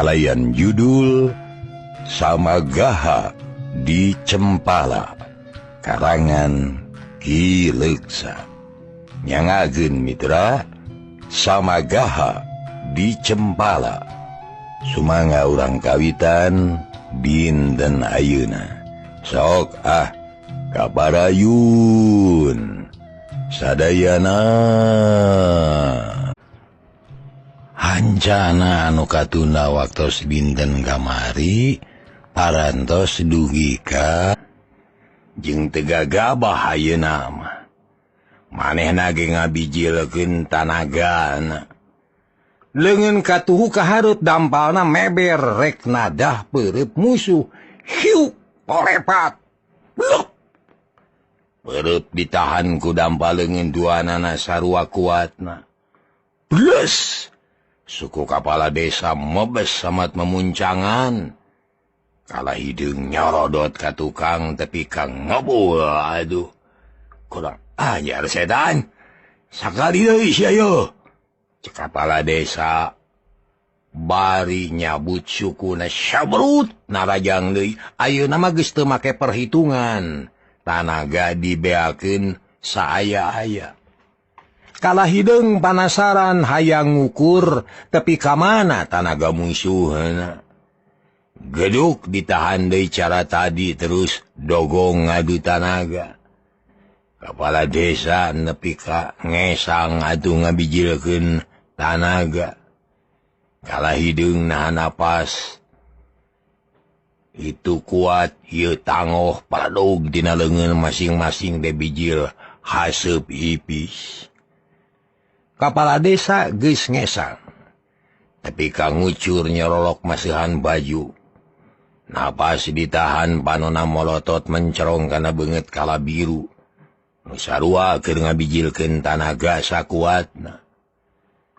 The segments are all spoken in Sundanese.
kalayan judul Samagaha di Cempala karangan Ki Leksa. Nyangageun mitra Samagaha di Cempala sumangga urang kawitan dinten ayeuna. Sok kabarayun sadayana. Hancana anu katunda waktos dinten kamari parantos dugi ka jeung teu gagabah ayeuna mah. Manehna ge ngabijilkeun tanagana. Leungeun katuhu kaharut dampalna meber rek nadah peureub musuh. Hiu porepat. Bluk. Peureub ditahan ku dampal leungeun duanana sarua kuatna. Blus. Suku kepala desa mebes samat memuncangan. Kala hideung nyorodot ka tukang tepi kang ngebul. Aduh. Kurang ajar sedan. Sakali deui sia yo. Cek kepala desa bari nyabut sukuna syabrut narajang deui. Ayeuna mah geus teu make perhitungan. Tanaga dibeakeun saaya-aya. Kala hideung panasaran hayang ngukur tepi ka mana tanaga musuhna. Geduk ditahan deui cara tadi terus dogong ngadu tanaga. Kepala desa nepi ka ngesang atuh ngabijilkeun tanaga. Kala hideung nahan napas. Itu kuat ieu tangoh paradog dina leungeun masing-masing debijil haseup ipis. Kepala desa geus ngesang. Tapi ka ngucur nyorolok masihan baju. Napas ditahan panonna molotot mencerong kana beungeut kala biru. Nu sarua keur ngabijilkeun tanaga sakuatna.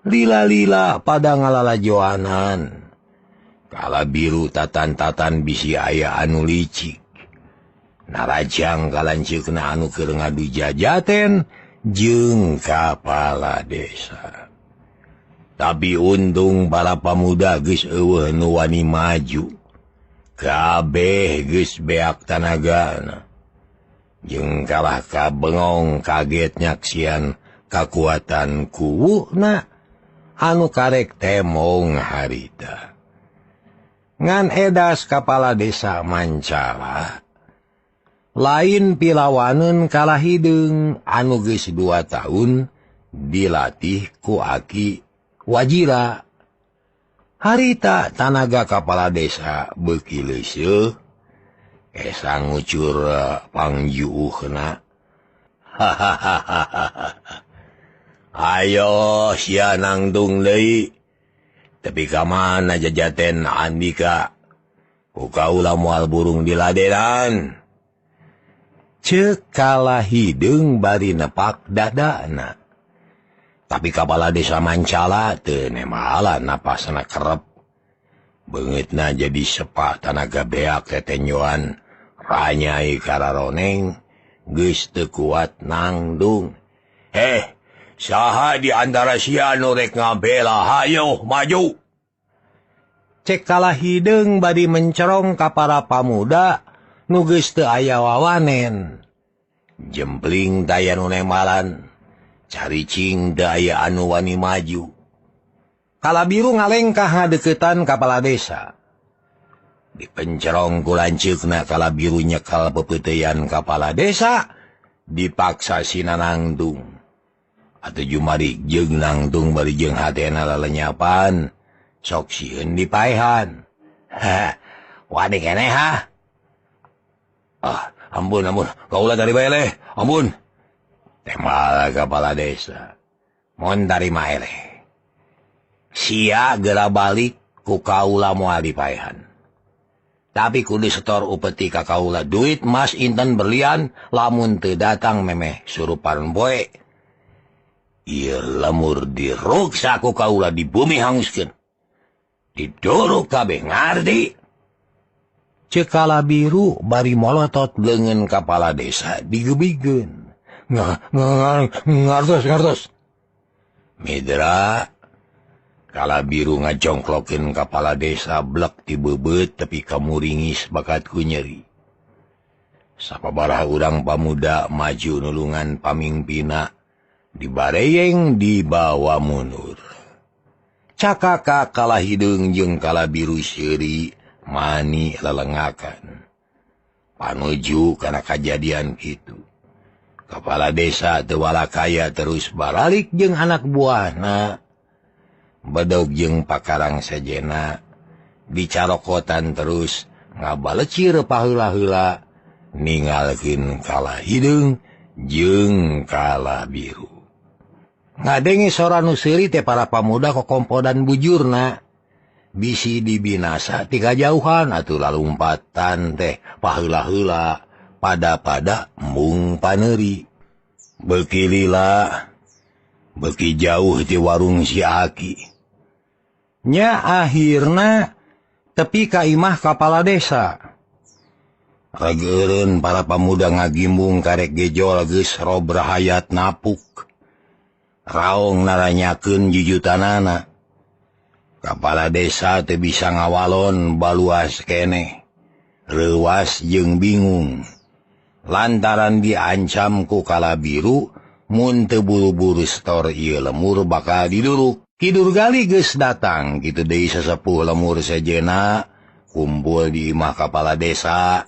Lila-lila pada ngalalajoanan. Kala biru tatan-tatan bisi aya anu licik. Narajang kalanceukna anu keur ngadu jajaten jeung kepala desa. Tapi untung para pamuda geus eueuh nu wani maju. Kabeh geus beak tanagana. Jeung kalah kabengong kaget nyaksian kakuatan kuwuhna anu karek temong harita. Ngan edas kepala desa Mancala. Lain pilawaneun kala hideung anu geus 2 tahun dilatih ku Aki Wajira. Harita tanaga kepala desa beuki leuseuh. Esa ngucur pangjuuhna. Ayo sia nangtung deui. Tapi ka mana jajaten Andika? Ku kaula moal burung diladenan. Ceuk kala hideung bari nepak dadana. Tapi kepala desa Mancala teu nemahalan napasna kerep. Beungeutna jadi sepah tanaga beak tetenyoan ranyai kararoneng geus teu kuat nangdung. Saha di antara sia nu rek ngabela, hayo maju. Cek kala hideung bari mencerong ka para pamuda nu geus teu aya wawanen. Jempling daya nu nemalan, caricing teu aya anu wani maju. Kala biru ngalengkah ngadeuketan kepala desa. Dipencerong ku lanceukna kala biru nyekal pepeuteuyan kepala desa, dipaksa sina nangtung. Atuh jumari jeung nangtung bari jeung hatena lalenyapan, sok sieun dipaehan. Wani keneh ha? Ampun, kaula dari bae leh, ampun. Tembal kepala desa. Mon tarima eleh. Sia geura balik ku kaula moal dipaehan. Tapi kudu setor upeti ka kaula duit emas inten berlian lamun teu datang memeh surupan boe. Ieu lemur diruksa ku kaula di bumi hanguskeun. Didorok kabeh ngardi. Ceuk kala biru bari molotot leungeun kepala desa digebikeun. Ngartos. Midra Kala biru ngajongklokeun kepala desa blek ti beubeut tepi kamu ringis bakat ku nyeri. Sababaraha urang pamuda maju nulungan pamingpina dibareyeng di bawah mundur. Cakaka kala hideung jeung kala biru seuri mani lelengakan. Panuju kana kajadian kitu. Kepala desa teu walakaya terus baralik jeung anak buahna. Bedog jeung pakarang sejena dicarokotan terus ngabalecir paheula-heula ninggalkeun kala hideung jeung kala biru. Ngadenge sora nu seuri teh para pamuda kokompodan bujurna bisi dibinasa ti kajauhan atuh lalumpatan teh paheula-heula pada embung paneuri. Beuki lila beuki jauh ti warung si Aki. Nya akhirna tepi ka imah kapala desa. Rageureun para pamuda ngagimbung karek gejol geus rob rahayat napuk. Raong naranyakeun jujutanana. Kapala desa teu bisa ngawalon baluas keneh. Reuas jeung bingung. Lantaran diancam ku kala biru mun teu buru-buru stor ieu lemur bakal diduruk. Kidur gali geus datang kitu deui sesepuh lemur sejena kumpul di imah kapala desa.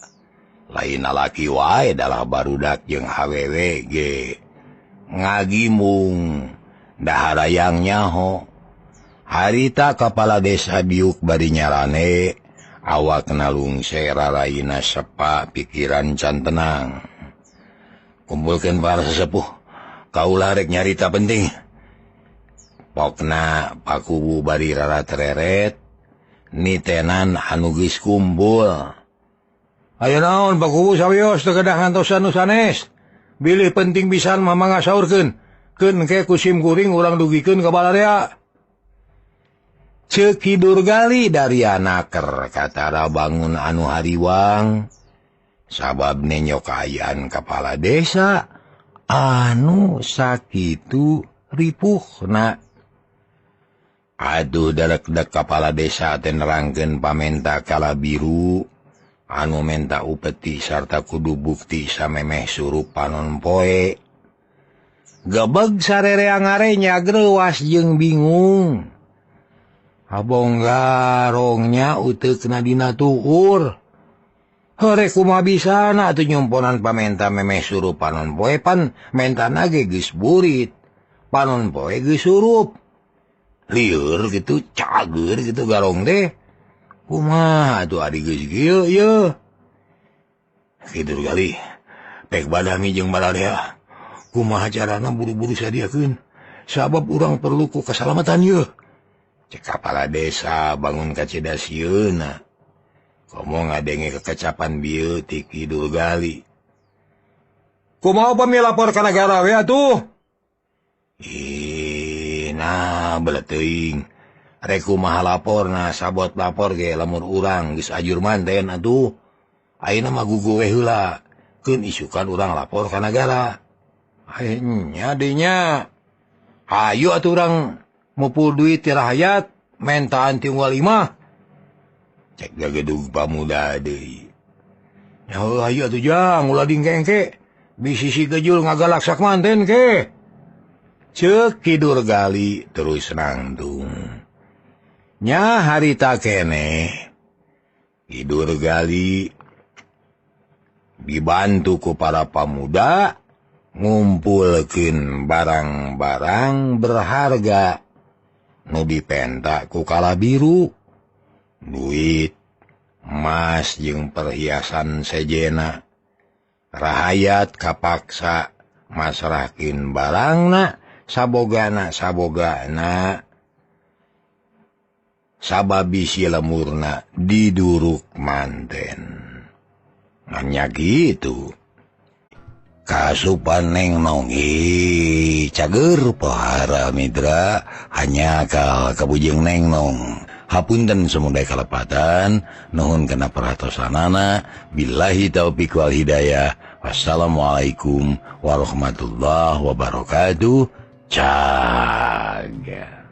Lain lalaki wae dalah barudak jeung hawewe ge ngagimbung daharayang nyaho. Harita kapala desa biuk bari nyarane awakna lungse raraina sepa pikiran can tenang. Kumpulkeun para sesepuh kaulah rek nyarita penting. Pokna pakubu bari rarat-reret nitenan anu geus kumpul. Aya naon pakubu sawios teu kedah ngantosan nu sanes. Bilih penting pisan mamang ngasaurkeun. Keun ke kusim kuring urang dugikeun ka balarea. Ceuk hidur gali dari anaker katara bangun anu hariwang. Sabab nenyok ayaan kepala desa anu sakitu ripuhna. Aduh derek-dek kepala desa teh nerangkeun pamenta kala biru anu menta upeti sarta kudu bukti samemeh surup panon poe. Gebeg sarereang arenya greuwas jeung bingung. Abong garongnya uteukna dina tuur. Hore kumaha bisana atuh nyumponan pamenta memeh surup panon poe pan mentana ge geus burit. Panon poe geus surup. Lieur gitu, cager gitu garong teh. Kumaha atuh adi geus kieu ieu. Kidur gali pek badami jeung balarea. Kumaha carana buru-buru sadiakeun sabab urang perlu ku kasalamatan ieu. Cek kepala desa bangun kaceda sieuna. Komo ngadenge kekecapan bieu ti kidur gali. Kumaha upami lapor ka nagara we atuh? Nah belet teuing. Rek kumaha laporna sabot lapor ge lamun urang geus ajur manten atuh. Ayeuna mah gugu we heula. Keun isukan urang lapor ka nagara. Nya dinya. Hayu atuh urang mupul duit ti rakyat mentaan ti unggal imah. Cek gagedug pamuda deui. Ya hayu atuh jang ulah dingkengke. Bisi si gejul ngagalak sak manten ke. Ceuk kidur gali terus nangtung. Nya harita keneh. Kidur gali dibantu ku para pamuda ngumpulkeun barang-barang berharga nu dipenta ku kala biru. Duit, emas jeung perhiasan sejena. Rahayat kapaksa masrahkeun barangna sabogana sababisi lemurna diduruk manten. Nanya gitu. Kasupan neng nong cager pohara mitra hanya kal kabujeng neng nong. Hapunten semudai kalepatan nuhun kena perhatosanana. Billahi taufiq wal hidayah. Wassalamualaikum warahmatullahi wabarakatuh. Caga.